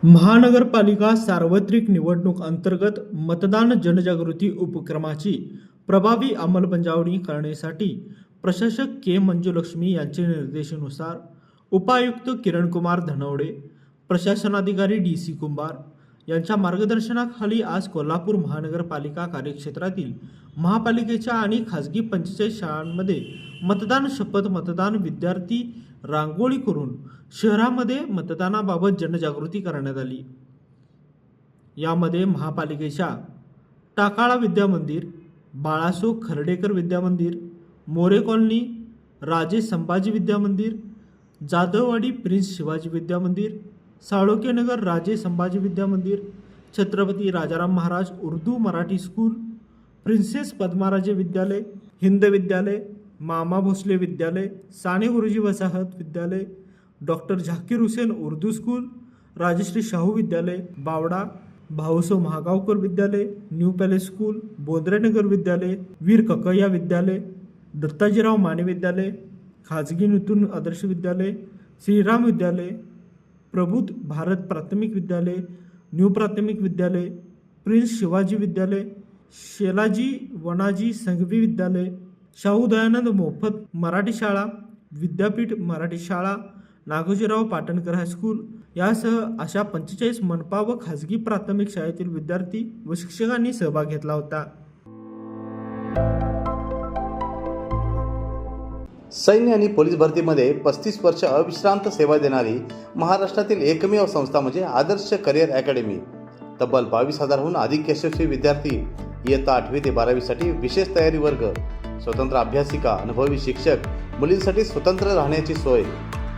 महानगरपालिका सार्वत्रिक निवडणूक अंतर्गत मतदान जनजागृती उपक्रमाची प्रभावी अंमलबजावणी करण्यासाठी प्रशासक के मंजुलक्ष्मी यांच्या निर्देशानुसार उपायुक्त किरणकुमार धनवडे, प्रशासनाधिकारी डी.सी. कुंभार यांच्या मार्गदर्शनाखाली आज कोल्हापूर महानगरपालिका कार्यक्षेत्रातील महापालिकेच्या आणि खासगी 45 शाळांमध्ये मतदान शपथ, मतदान विद्यार्थी रांगोळी करून शहरामध्ये मतदानाबाबत जनजागृती करण्यात आली। यामध्ये महापालिकेच्या टाकाळा विद्यामंदिर, बाळासो खर्डेकर विद्यामंदिर, मोरे कॉलनी, राजे संभाजी विद्यामंदिर, जाधववाडी प्रिन्स शिवाजी विद्यामंदिर, साळोखेनगर राजे संभाजी विद्यामंदिर, छत्रपती राजाराम महाराज उर्दू मराठी स्कूल, प्रिन्सेस पद्माराजे विद्यालय, हिंद विद्यालय, मामा भोसले विद्यालय, साने गुरुजी वसाहत विद्यालय, डॉक्टर झाकीर हुसेन उर्दू स्कूल, राजश्री शाहू विद्यालय, बावडा, भाऊसो महागावकर विद्यालय, न्यू पॅलेस स्कूल, बोंद्रेनगर विद्यालय, वीर ककय्या विद्यालय, दत्ताजीराव माने विद्यालय, खाजगी नूतन आदर्श विद्यालय, श्रीराम विद्यालय, प्रबुद्ध भारत प्राथमिक विद्यालय, न्यू प्राथमिक विद्यालय, प्रिन्स शिवाजी विद्यालय, शेलाजी वनाजी संघवी विद्यालय, शाहू दयानंद मोफत मराठी शाळा, विद्यापीठ मराठी शाळा, नागोजीराव पाटणकर हायस्कूल यासह अशा 45 मनपा व खाजगी प्राथमिक शाळेतील विद्यार्थी व शिक्षकांनी सहभाग घेतला होता। सैन्य आणि पोलीस भरतीमध्ये 35 वर्ष अविश्रांत सेवा देणारी महाराष्ट्रातील एकमेव संस्था म्हणजे आदर्श करिअर अकॅडमी। तब्बल 22,000हून अधिक यशस्वी विद्यार्थी इयत्ता 8वी ते 12वी साठी विशेष तयारी वर्ग, स्वतंत्र अभ्यासिका, अनुभवी शिक्षक, मुलींसाठी स्वतंत्र राहण्याची सोय।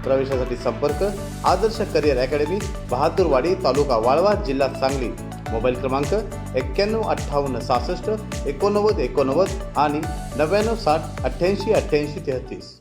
प्रवेशासाठी संपर्क आदर्श करिअर अकॅडमी, बहादूरवाडी, तालुका वाळवा, जिल्हा सांगली। मोबाईल क्रमांक 91 58 66 89 89 आणि 99 60 88 88 33।